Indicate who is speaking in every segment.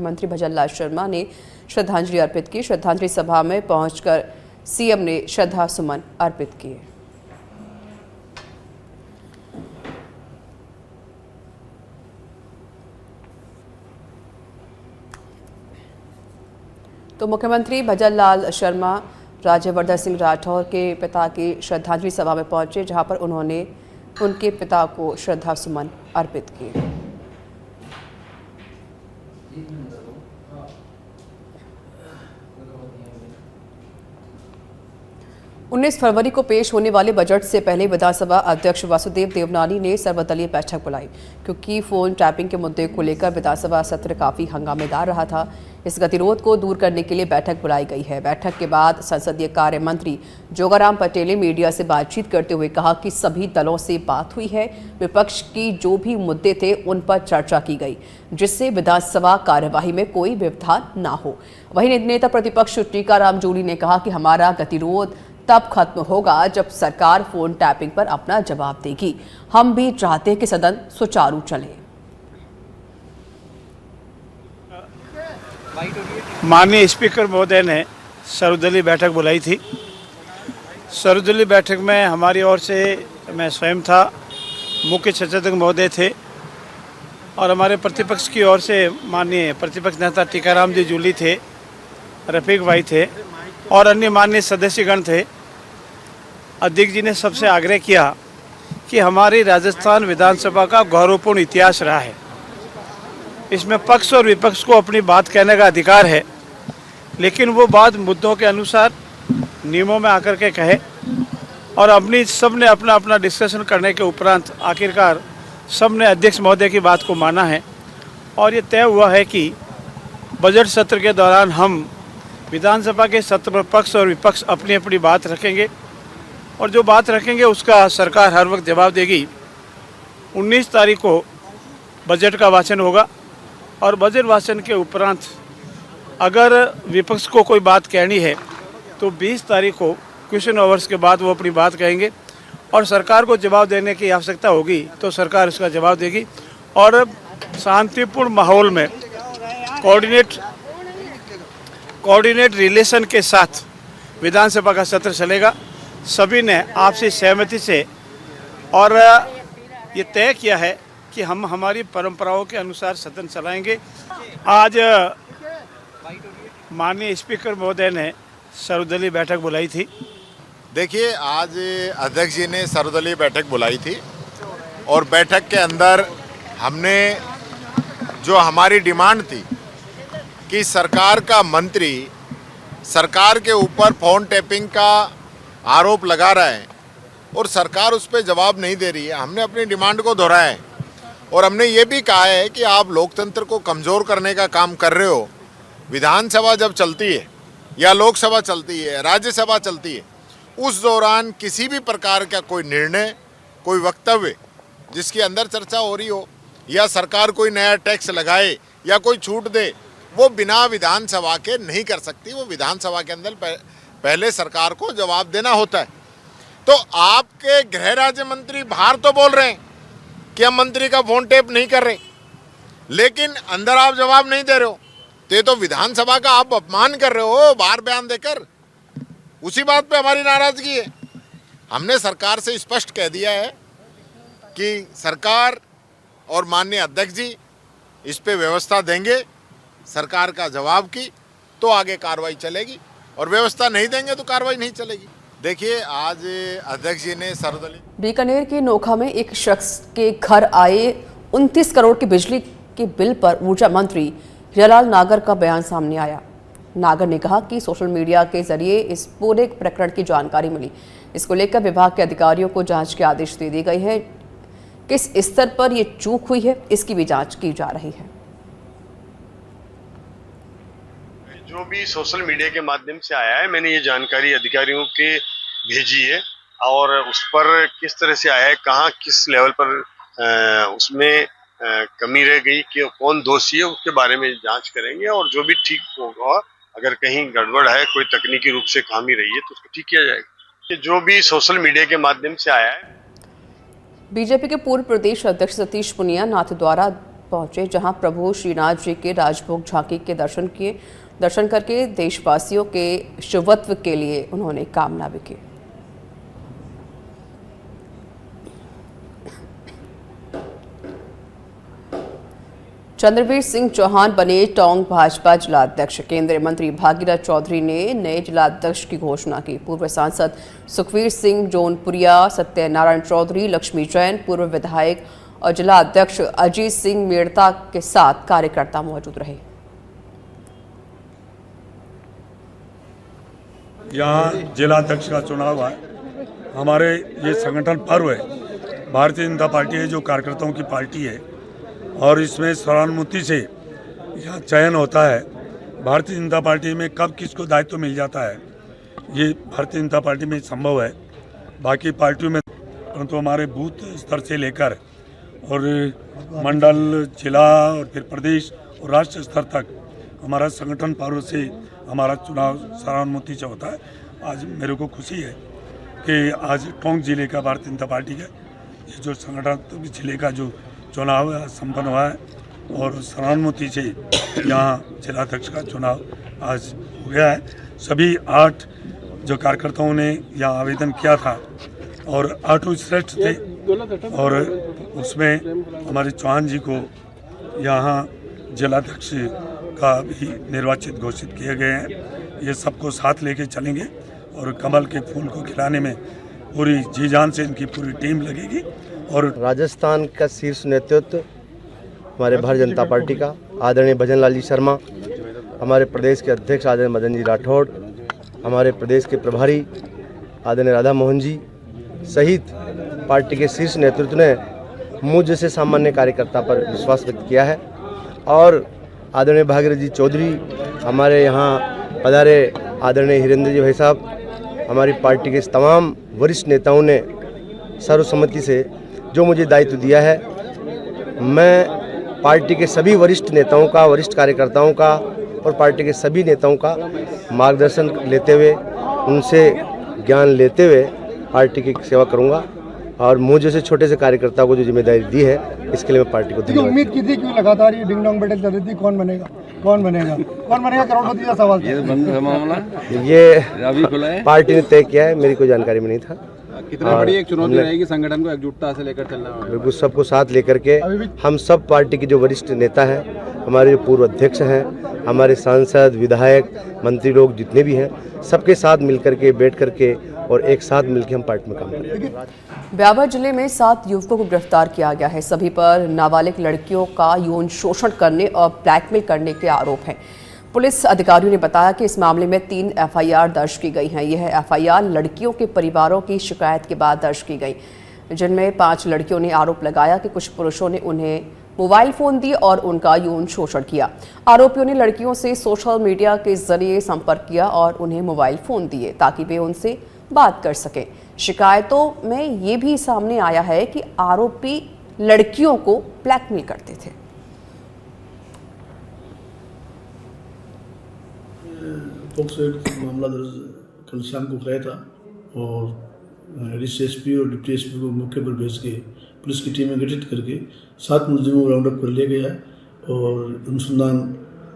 Speaker 1: मुख्यमंत्री भजनलाल शर्मा ने श्रद्धांजलि अर्पित की। श्रद्धांजलि सभा में पहुंचकर सीएम ने श्रद्धा सुमन अर्पित किए। तो मुख्यमंत्री भजनलाल शर्मा राज्यवर्धन सिंह राठौर के पिता की श्रद्धांजलि सभा में पहुंचे, जहां पर उन्होंने उनके पिता को श्रद्धा सुमन अर्पित किए। 19 फरवरी को पेश होने वाले बजट से पहले विधानसभा अध्यक्ष वासुदेव देवनानी ने सर्वदलीय बैठक बुलाई, क्योंकि फोन टैपिंग के मुद्दे को लेकर विधानसभा सत्र काफी हंगामेदार रहा था। इस गतिरोध को दूर करने के लिए बैठक बुलाई गई है। बैठक के बाद संसदीय कार्य मंत्री जोगाराम पटेल ने मीडिया से बातचीत करते हुए कहा कि सभी दलों से बात हुई है, विपक्ष की जो भी मुद्दे थे उन पर चर्चा की गई, जिससे विधानसभा कार्यवाही में कोई व्यवधान ना हो। वहीं नेता प्रतिपक्ष टीकाराम जूली ने कहा कि हमारा गतिरोध तब खत्म होगा जब सरकार फोन टैपिंग पर अपना जवाब देगी। हम भी चाहते हैं कि सदन सुचारू चले।
Speaker 2: माननीय स्पीकर महोदय ने सर्वदलीय बैठक बुलाई थी। सर्वदलीय बैठक में हमारी ओर से मैं स्वयं था, मुख्य सचेतक महोदय थे और हमारे प्रतिपक्ष की ओर से माननीय प्रतिपक्ष नेता टीकाराम जी जूली थे, रफीक भाई थे और अन्य माननीय सदस्यगण थे। अध्यक्ष जी ने सबसे आग्रह किया कि हमारी राजस्थान विधानसभा का गौरवपूर्ण इतिहास रहा है, इसमें पक्ष और विपक्ष को अपनी बात कहने का अधिकार है, लेकिन वो बात मुद्दों के अनुसार नियमों में आकर के कहे। और अपनी सब ने अपना अपना डिस्कशन करने के उपरांत आखिरकार सब ने अध्यक्ष महोदय की बात को माना है और ये तय हुआ है कि बजट सत्र के दौरान हम विधानसभा के सत्र में पक्ष और विपक्ष अपनी अपनी बात रखेंगे और जो बात रखेंगे उसका सरकार हर वक्त जवाब देगी। 19 तारीख को बजट का वाचन होगा और बजट वाचन के उपरांत अगर विपक्ष को कोई बात कहनी है तो 20 तारीख को क्वेश्चन आवर्स के बाद वो अपनी बात कहेंगे और सरकार को जवाब देने की आवश्यकता होगी तो सरकार उसका जवाब देगी। और शांतिपूर्ण माहौल में कोऑर्डिनेट रिलेशन के साथ विधानसभा का सत्र चलेगा। सभी ने आपसी सहमति से और ये तय किया है कि हम हमारी परंपराओं के अनुसार सदन चलाएंगे। आज माननीय स्पीकर महोदय ने सर्वदलीय बैठक बुलाई थी।
Speaker 3: देखिए, आज अध्यक्ष जी ने सर्वदलीय बैठक बुलाई थी और बैठक के अंदर हमने जो हमारी डिमांड थी कि सरकार का मंत्री सरकार के ऊपर फोन टैपिंग का आरोप लगा रहा है और सरकार उस पर जवाब नहीं दे रही है, हमने अपनी डिमांड को दोहराया है और हमने ये भी कहा है कि आप लोकतंत्र को कमज़ोर करने का काम कर रहे हो। विधानसभा जब चलती है या लोकसभा चलती है, राज्यसभा चलती है, उस दौरान किसी भी प्रकार का कोई निर्णय, कोई वक्तव्य जिसके अंदर चर्चा हो रही हो या सरकार कोई नया टैक्स लगाए या कोई छूट दे, वो बिना विधानसभा के नहीं कर सकती। वो विधानसभा के अंदर पहले सरकार को जवाब देना होता है। तो आपके गृह राज्य मंत्री बाहर तो बोल रहे हैं कि हम मंत्री का फोन टैप नहीं कर रहे, लेकिन अंदर आप जवाब नहीं दे रहे हो, तो ये तो विधानसभा का आप अपमान कर रहे हो बाहर बयान देकर। उसी बात पे हमारी नाराजगी है। हमने सरकार से स्पष्ट कह दिया है कि सरकार और माननीय अध्यक्ष जी इस पे व्यवस्था देंगे, सरकार का जवाब की तो आगे कार्रवाई चलेगी और व्यवस्था नहीं देंगे तो कार्रवाई नहीं चलेगी। देखिए, आज अध्यक्ष जी ने सर्वदलीय
Speaker 1: बीकानेर के नोखा में एक शख्स के घर आए 29 करोड़ के बिजली के बिल पर ऊर्जा मंत्री हिरालाल नागर का बयान सामने आया। नागर ने कहा कि सोशल मीडिया के जरिए इस पूरे प्रकरण की जानकारी मिली। इसको लेकर विभाग के अधिकारियों को जांच के आदेश दे दिए गए हैं। किस स्तर पर ये चूक हुई है, इसकी भी जांच की जा रही है।
Speaker 4: जो भी सोशल मीडिया के माध्यम से आया है, मैंने ये जानकारी अधिकारियों के भेजी है और उस पर किस तरह से आया है, कहाँ किस लेवल पर उसमें कमी रह गई, कि कौन दोषी है, उसके बारे में जांच करेंगे और जो भी ठीक होगा, अगर कहीं गड़बड़ है, कोई तकनीकी रूप से खामी रही है तो उसको ठीक किया जाएगा। जो भी सोशल मीडिया के माध्यम से आया है।
Speaker 1: बीजेपी के पूर्व प्रदेश अध्यक्ष सतीश पुनिया नाथ द्वारा पहुंचे, जहां प्रभु श्रीनाथ जी के राजभोग झांकी के दर्शन करके देशवासियों के शुभत्व के लिए उन्होंने कामना भी की। चंद्रवीर सिंह चौहान बने टोंक भाजपा जिलाध्यक्ष। केंद्रीय मंत्री भागीरथ चौधरी ने नए जिलाध्यक्ष की घोषणा की। पूर्व सांसद सुखवीर सिंह जौनपुरिया, सत्यनारायण चौधरी, लक्ष्मी जैन, पूर्व विधायक और जिलाध्यक्ष अजीत सिंह मेड़ता के साथ कार्यकर्ता मौजूद रहे।
Speaker 5: यहाँ जिलाध्यक्ष का चुनाव है। हमारे ये संगठन पर्व है। भारतीय जनता पार्टी है जो कार्यकर्ताओं की पार्टी है और इसमें सर्वानुमति से यहाँ चयन होता है। भारतीय जनता पार्टी में कब किसको दायित्व मिल जाता है ये भारतीय जनता पार्टी में संभव है, बाकी पार्टियों में, परंतु हमारे बूथ स्तर से लेकर और मंडल, जिला और फिर प्रदेश और राष्ट्र स्तर तक हमारा संगठन पर्व से हमारा चुनाव सर्वानुमति से होता है। आज मेरे को खुशी है कि आज टोंक जिले का भारतीय जनता पार्टी का ये जो संगठन जिले का जो चुनाव संपन्न हुआ है और सर्वानुमति से यहाँ जिलाध्यक्ष का चुनाव आज हो गया है। सभी 8 जो कार्यकर्ताओं ने यहाँ आवेदन किया था और 8 श्रेष्ठ थे और उसमें हमारे चौहान जी को यहाँ जिलाध्यक्ष का भी निर्वाचित घोषित किए गए हैं। ये सबको साथ लेके चलेंगे और कमल के फूल को खिलाने में पूरी जी जान से इनकी पूरी टीम लगेगी। और
Speaker 6: राजस्थान का शीर्ष नेतृत्व हमारे भारतीय जनता पार्टी का आदरणीय भजन लाल जी शर्मा, हमारे प्रदेश के अध्यक्ष आदरणीय मदन जी राठौड़, हमारे प्रदेश के प्रभारी आदरणीय राधा मोहन जी सहित पार्टी के शीर्ष नेतृत्व ने मुझ जैसे सामान्य कार्यकर्ता पर विश्वास व्यक्त किया है। और आदरणीय भागीरथ जी चौधरी हमारे यहाँ पधारे आदरणीय हिरेंद्र जी भाई साहब, हमारी पार्टी के तमाम वरिष्ठ नेताओं ने सर्वसम्मति से जो मुझे दायित्व दिया है, मैं पार्टी के सभी वरिष्ठ नेताओं का, वरिष्ठ कार्यकर्ताओं का और पार्टी के सभी नेताओं का मार्गदर्शन लेते हुए, उनसे ज्ञान लेते हुए पार्टी की सेवा करूंगा। और मुझे जैसे छोटे से कार्यकर्ता को जो जिम्मेदारी दी है, इसके लिए मैं पार्टी को धन्यवाद।
Speaker 7: उम्मीद की थी कि लगातार ये डिंग डोंग बैठक चल रही थी, कौन बनेगा करोड़पति का सवाल था।
Speaker 6: ये पार्टी ने तय किया है, मेरी कोई जानकारी में नहीं था।
Speaker 8: कितना बड़ी एक चुनौती रहेगी संगठन को एकजुटता से लेकर चलना है?
Speaker 6: बिल्कुल सबको साथ लेकर के हम सब पार्टी के जो वरिष्ठ नेता हैं, हमारे जो पूर्व अध्यक्ष हैं, हमारे सांसद, विधायक, मंत्री लोग जितने भी हैं, सबके साथ मिलकर के बैठ करके और एक साथ मिलकर हम पार्टी में काम करेंगे।
Speaker 1: ब्यावर जिले में 7 युवकों को गिरफ्तार किया गया है। सभी पर नाबालिग लड़कियों का यौन शोषण करने और ब्लैकमेल करने के आरोप हैं। पुलिस अधिकारियों ने बताया कि इस मामले में 3 एफआईआर दर्ज की गई हैं। यह एफआईआर लड़कियों के परिवारों की शिकायत के बाद दर्ज की गई, जिनमें 5 लड़कियों ने आरोप लगाया कि कुछ पुरुषों ने उन्हें मोबाइल फोन दिए और उनका यौन शोषण किया। आरोपियों ने लड़कियों से सोशल मीडिया के जरिए संपर्क किया और उन्हें मोबाइल फोन दिए ताकि वे उनसे बात कर सकें। शिकायतों में ये भी सामने आया है कि आरोपी लड़कियों को ब्लैकमेल करते थे।
Speaker 9: मामला दर्ज कल शाम को किया था और एसपी और डिप्टी एसपी को मौके पर भेज के पुलिस की टीमें गठित करके 7 मुलजिमों को राउंड अप कर लिया गया और अनुसंधान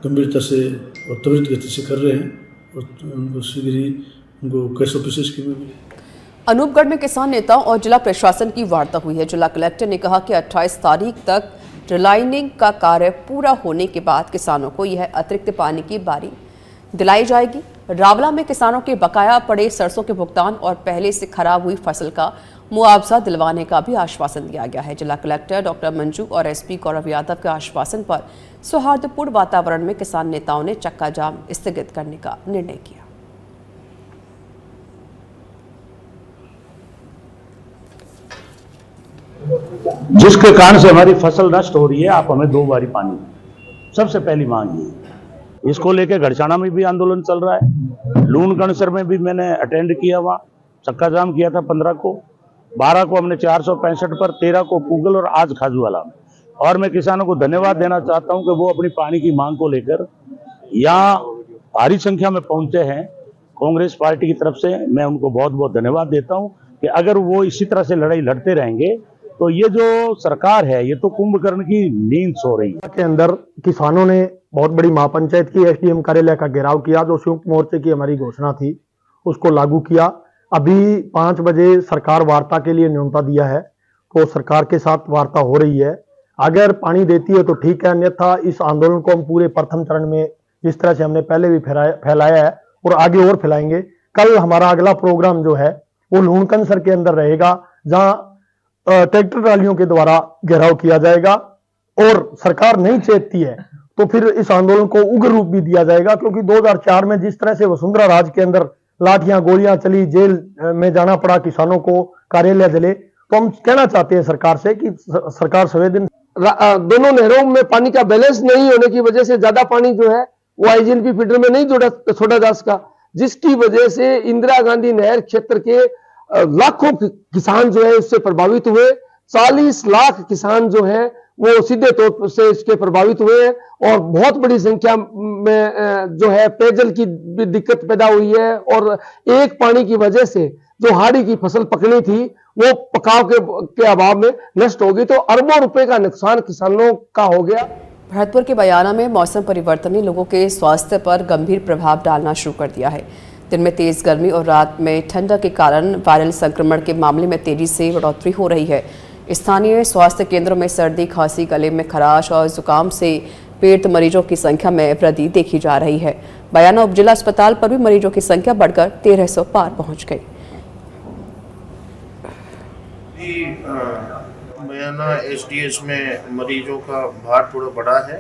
Speaker 9: गंभीरता से और त्वरित गति से कर रहे हैं और उनको शीघ्र ही उनको केस ऑफिसर्स की में
Speaker 1: अनूपगढ़ में किसान नेताओं और जिला प्रशासन की वार्ता हुई है। जिला कलेक्टर ने कहा कि 28 तारीख तक रिलाइनिंग का कार्य पूरा होने के बाद किसानों को यह अतिरिक्त पानी की बारी दिलाई जाएगी। रावला में किसानों के बकाया पड़े सरसों के भुगतान और पहले से खराब हुई फसल का मुआवजा दिलवाने का भी आश्वासन दिया गया है। जिला कलेक्टर डॉक्टर मंजू और एसपी गौरव यादव के आश्वासन पर सौहार्दपूर्ण वातावरण में किसान नेताओं ने चक्का जाम स्थगित करने का निर्णय किया।
Speaker 10: जिसके कारण से हमारी फसल नष्ट हो रही है, आप हमें 2 बारी पानी, सबसे पहली मांग ये। इसको लेकर गढ़चाना में भी आंदोलन चल रहा है। लूणगणसर में भी मैंने अटेंड किया, वहाँ चक्का जाम किया था 15 को, 12 को हमने 465 पर, 13 को पूगल और आज खाजूवाला। और मैं किसानों को धन्यवाद देना चाहता हूं कि वो अपनी पानी की मांग को लेकर यहाँ भारी संख्या में पहुंचे हैं। कांग्रेस पार्टी की तरफ से मैं उनको बहुत बहुत धन्यवाद देता हूं कि अगर वो इसी तरह से लड़ाई लड़ते रहेंगे तो ये जो सरकार है ये तो कुंभकर्ण की नींद सो रही है।
Speaker 7: के अंदर किसानों ने बहुत बड़ी महापंचायत की एसडीएम कार्यालय का घेराव किया। जो संयुक्त मोर्चे की हमारी घोषणा थी उसको लागू किया। अभी 5 बजे सरकार वार्ता के लिए न्योता दिया है, तो सरकार के साथ वार्ता हो रही है। अगर पानी देती है तो ठीक है, अन्यथा इस आंदोलन को हम पूरे प्रथम चरण में जिस तरह से हमने पहले भी फैलाया है और आगे और फैलाएंगे। कल हमारा अगला प्रोग्राम जो है वो लूणकनसर के अंदर रहेगा, जहां ट्रैक्टर ट्रालियों के द्वारा घेराव किया जाएगा और सरकार नहीं चेतती है तो फिर इस आंदोलन को उग्र रूप भी दिया जाएगा। क्योंकि 2004 में जिस तरह से वसुंधरा राज के अंदर लाठियां गोलियां चली, जेल में जाना पड़ा किसानों को, कार्यालय जले, तो हम कहना चाहते हैं सरकार से कि सरकार संवेदन दोनों नहरों में पानी का बैलेंस नहीं होने की वजह से ज्यादा पानी जो है वो आईजीएनपी फीडर में नहीं छोड़ा जा सका, जिसकी वजह से इंदिरा गांधी नहर क्षेत्र के लाखों किसान जो है उससे प्रभावित हुए। 40 लाख किसान जो है वो सीधे तौर से इसके प्रभावित हुए और बहुत बड़ी संख्या में जो है पेयजल की भी दिक्कत पैदा हुई है। और एक पानी की वजह से जो हाड़ी की फसल पकनी थी वो पकाव के अभाव में नष्ट हो गई, तो अरबों रुपए का नुकसान किसानों का हो गया।
Speaker 1: भरतपुर के बयाना में मौसम परिवर्तन ने लोगों के स्वास्थ्य पर गंभीर प्रभाव डालना शुरू कर दिया है। दिन में तेज गर्मी और रात में ठंडक के कारण वायरल संक्रमण के मामले में तेजी से बढ़ोतरी हो रही है। स्थानीय स्वास्थ्य केंद्रों में सर्दी, खांसी, गले में खराश और जुकाम से पीड़ित मरीजों की संख्या में वृद्धि देखी जा रही है। बयाना उपजिला अस्पताल पर भी मरीजों की संख्या बढ़कर 1300 पार पहुंच गई।
Speaker 11: बयाना एसडीएस में मरीजों का भार थोड़ा बढ़ा है।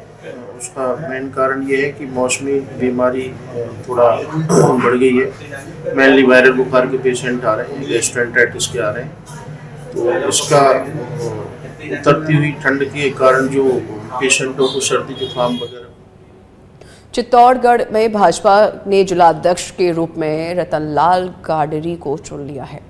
Speaker 11: उसका मेन कारण ये है कि मौसमी बीमारी थोड़ा बढ़ गई है। मेनली वायरल बुखार के पेशेंट आ रहे हैं, गैस्ट्रोएंटेराइटिस के आ रहे हैं, तो इसका उतरती हुई ठंड के कारण जो पेशेंटों को सर्दी जुकाम वगैरह।
Speaker 1: चित्तौड़गढ़ में भाजपा ने जिलाध्यक्ष के रूप में रतनलाल गाडरी को चुन लिया है।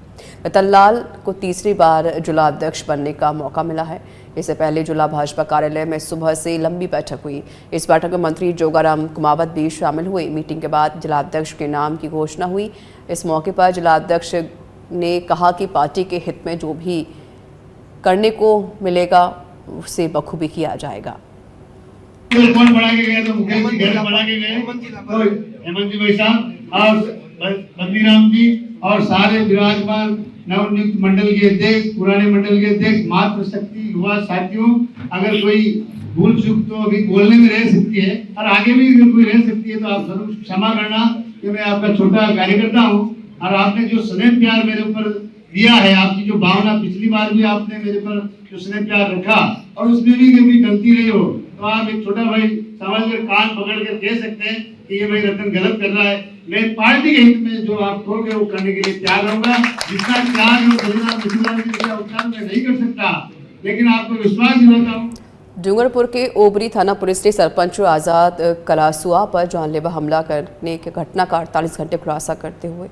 Speaker 1: रतनलाल को तीसरी बार जिलाध्यक्ष बनने का मौका मिला है। इससे पहले जिला भाजपा कार्यालय में सुबह से लंबी बैठक हुई। इस बैठक में मंत्री जोगाराम कुमावत भी शामिल हुए। मीटिंग के बाद जिलाध्यक्ष के नाम की घोषणा हुई। इस मौके पर जिलाध्यक्ष ने कहा कि पार्टी के हित में जो भी करने को मिलेगा उसे बखूबी किया जाएगा।
Speaker 12: कौन बढ़ा के गए तो मुकेश जी घर बढ़ा के गए, हेमंत जी भाई साहब और बद्रीराम जी और सारे विराजमान नवनियुक्त मंडल के अध्यक्ष, पुराने मंडल के अध्यक्ष, मातृशक्ति युवा साथियों, अगर कोई भूल चूक तो अभी बोलने में रह सकती है और आगे भी अगर कोई रह सकती है तो आप जरूर क्षमा करना कि मैं आपका छोटा कार्यकर्ता हूँ। और आपने जो स्नेह प्यार मेरे ऊपर दिया है, आपकी जो भावना, पिछली बार भी आपने मेरे पर जो स्नेह प्यार रखा और उसमें भी कभी गलती रही हो तो आप एक छोटा भाई समझ कर कान पकड़ कर कह सकते हैं कि ये भाई रतन गलत कर रहा है। मैं पार्टी के हित में जो आप कहोगे वो करने के लिए तैयार रहूंगा। जितना प्यार मैं नहीं कर सकता, लेकिन आपको विश्वास दिलाता हूँ।
Speaker 1: डूंगरपुर के ओबरी थाना पुलिस ने सरपंच आजाद कलासुआ पर जानलेवा हमला करने की घटना का 48 घंटे खुलासा करते हुए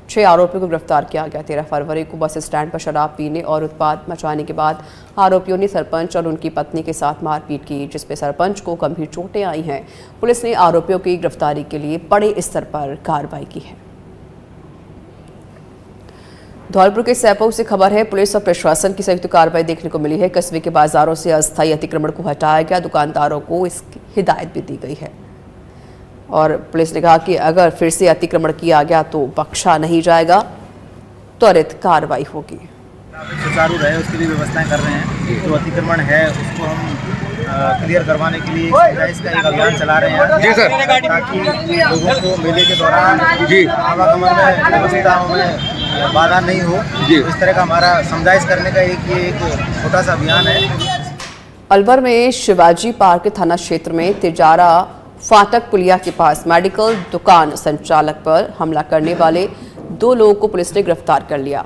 Speaker 1: 6 आरोपियों को गिरफ्तार किया गया। 13 फरवरी को बस स्टैंड पर शराब पीने और उत्पात मचाने के बाद आरोपियों ने सरपंच और उनकी पत्नी के साथ मारपीट की, जिसमें सरपंच को गंभीर चोटें आई हैं। पुलिस ने आरोपियों की गिरफ्तारी के लिए बड़े स्तर पर कार्रवाई की है। धौलपुर के सैपऊ से खबर है, पुलिस और प्रशासन की संयुक्त कार्रवाई देखने को मिली है। कस्बे के बाजारों से अस्थायी अतिक्रमण को हटाया गया। दुकानदारों को इसकी हिदायत भी दी गई है और पुलिस ने कहा कि अगर फिर से अतिक्रमण किया गया तो बख्शा नहीं जाएगा, त्वरित कार्रवाई होगी।
Speaker 13: सुचारू रहे उसके लिए व्यवस्थाएं कर रहे हैं। जो अतिक्रमण है उसको हम क्लियर करवाने के लिए इसका एक अभियान चला रहे हैं जी सर, ताकि लोगों को मेले के दौरान आवागमन में व्यवस्थाओं में बाधा नहीं हो। इस तरह का हमारा समझाइश करने का एक छोटा सा अभियान है।
Speaker 1: अलवर में शिवाजी पार्क थाना क्षेत्र में तिजारा फाटक पुलिया के पास मेडिकल दुकान संचालक पर हमला करने वाले 2 लोगों को पुलिस ने गिरफ्तार कर लिया।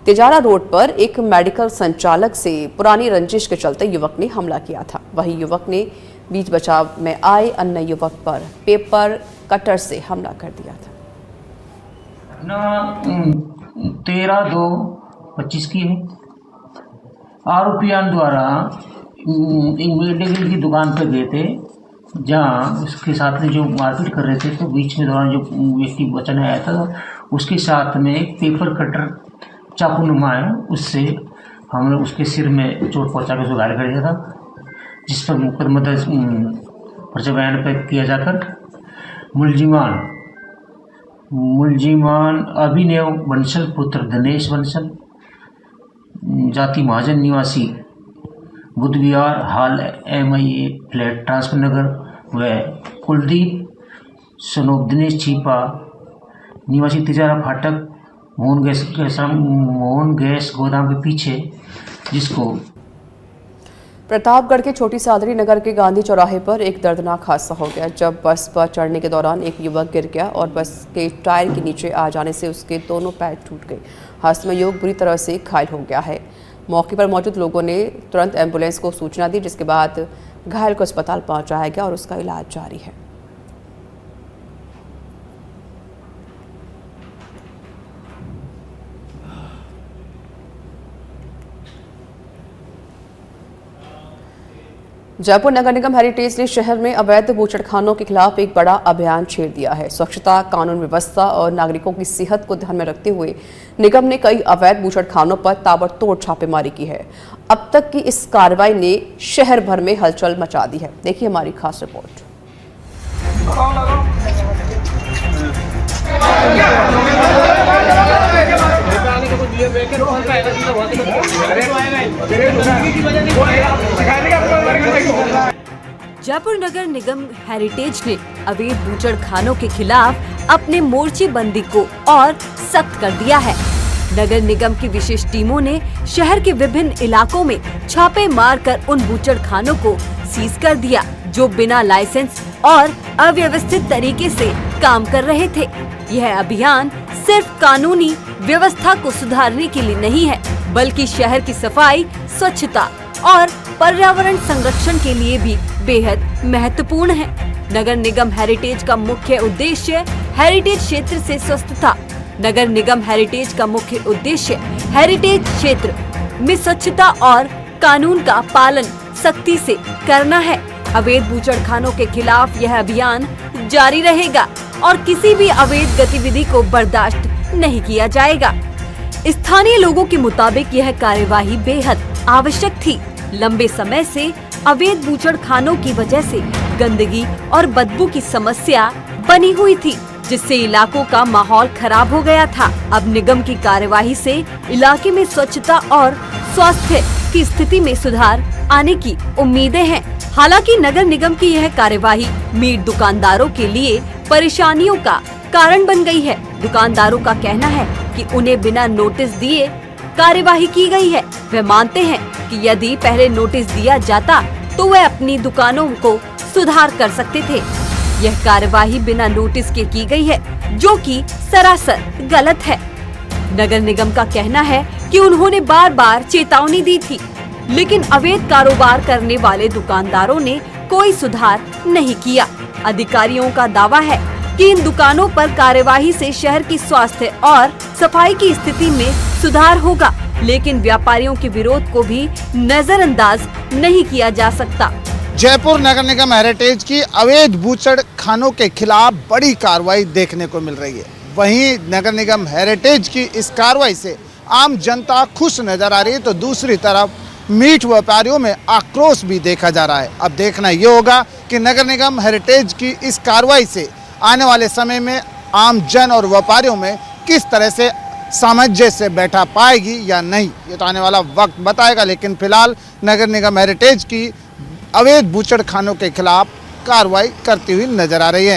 Speaker 1: तिजारा रोड पर एक मेडिकल संचालक से पुरानी रंजिश के चलते युवक ने हमला किया था। वहीं युवक ने बीच बचाव में आए अन्य युवक पर पेपर कटर से हमला कर दिया था।
Speaker 14: 13/2/25 की आरोपियों द्वारा एक मेडिकल की दुकान पर गए थे, जहाँ उसके साथ में जो मारपीट कर रहे थे, तो बीच में दौरान जो व्यक्ति बचाने आया था उसके साथ में एक पेपर कटर चाकू नुमा है उससे हमने उसके सिर में चोट पहुंचा कर उसको घायल कर दिया था, जिस पर मुकदमा दर्ज पर्चा बयान पर किया जाकर मुलजिमान अभिनव बंसल पुत्र दिनेश बंसल, जाति महाजन, निवासी बुध विहार, हाल MIA फ्लैट ट्रांसफर नगर, व कुलदीप सनोप दिनेश छिपा, निवासी तिजारा फाटक, मोहन गैस गोदाम के पीछे, जिसको
Speaker 1: प्रतापगढ़ के छोटी सादरी नगर के गांधी चौराहे पर एक दर्दनाक हादसा हो गया जब बस पर चढ़ने के दौरान एक युवक गिर गया और बस के टायर के नीचे आ जाने से उसके दोनों पैर टूट गए। हादसे में युवक बुरी तरह से घायल हो गया है। मौके पर मौजूद लोगों ने तुरंत एम्बुलेंस को सूचना दी, जिसके बाद घायल को अस्पताल पहुंचाया गया और उसका इलाज जारी है। जयपुर नगर निगम हेरिटेज ने शहर में अवैध बूचड़खानों के खिलाफ एक बड़ा अभियान छेड़ दिया है। स्वच्छता, कानून व्यवस्था और नागरिकों की सेहत को ध्यान में रखते हुए निगम ने कई अवैध बूचड़खानों पर ताबड़तोड़ छापेमारी की है। अब तक की इस कार्रवाई ने शहर भर में हलचल मचा दी है। देखिए हमारी खास रिपोर्ट।
Speaker 15: जयपुर नगर निगम हेरिटेज ने अवैध बूचड़खानों के खिलाफ अपने मोर्चेबंदी को और सख्त कर दिया है। नगर निगम की विशेष टीमों ने शहर के विभिन्न इलाकों में छापे मारकर उन बूचड़खानों को सीज कर दिया जो बिना लाइसेंस और अव्यवस्थित तरीके से काम कर रहे थे। यह अभियान सिर्फ कानूनी व्यवस्था को सुधारने के लिए नहीं है, बल्कि शहर की सफाई, स्वच्छता और पर्यावरण संरक्षण के लिए भी बेहद महत्वपूर्ण है। नगर निगम हेरिटेज का मुख्य उद्देश्य हेरिटेज क्षेत्र से स्वस्थता। नगर निगम हेरिटेज का मुख्य उद्देश्य हेरिटेज क्षेत्र में स्वच्छता और कानून का पालन सख्ती से करना है। अवैध बूचड़खानों के खिलाफ यह अभियान जारी रहेगा और किसी भी अवैध गतिविधि को बर्दाश्त नहीं किया जाएगा। स्थानीय लोगों के मुताबिक यह कार्यवाही बेहद आवश्यक थी। लंबे समय से अवैध बूचड़खानों की वजह से गंदगी और बदबू की समस्या बनी हुई थी, जिससे इलाकों का माहौल खराब हो गया था। अब निगम की कार्यवाही से इलाके में स्वच्छता और स्वास्थ्य की स्थिति में सुधार आने की उम्मीदें हैं। हालांकि नगर निगम की यह कार्यवाही मीट दुकानदारों के लिए परेशानियों का कारण बन गई है। दुकानदारों का कहना है कि उन्हें बिना नोटिस दिए कार्यवाही की गई है। वे मानते हैं कि यदि पहले नोटिस दिया जाता तो वे अपनी दुकानों को सुधार कर सकते थे। यह कार्यवाही बिना नोटिस के की गई है, जो कि सरासर गलत है। नगर निगम का कहना है कि उन्होंने बार बार चेतावनी दी थी, लेकिन अवैध कारोबार करने वाले दुकानदारों ने कोई सुधार नहीं किया। अधिकारियों का दावा है कि इन दुकानों पर कार्यवाही से शहर की स्वास्थ्य और सफाई की स्थिति में सुधार होगा, लेकिन व्यापारियों के विरोध को भी नजरअंदाज नहीं किया जा सकता।
Speaker 16: जयपुर नगर निगम हेरिटेज की अवैध बूचड़ खानों के खिलाफ बड़ी कार्रवाई देखने को मिल रही है। वहीं नगर निगम हेरिटेज की इस कार्रवाई से आम जनता खुश नजर आ रही है, तो दूसरी तरफ मीट व्यापारियों में आक्रोश भी देखा जा रहा है। अब देखना ये होगा कि नगर निगम हेरिटेज की इस कार्रवाई से आने वाले समय में आम जन और व्यापारियों में किस तरह से सामंजस्य से बैठा पाएगी या नहीं, ये तो आने वाला वक्त बताएगा। लेकिन फिलहाल नगर निगम हेरिटेज की अवैध बूचड़खानों के खिलाफ कार्रवाई करती हुई नजर आ रही है।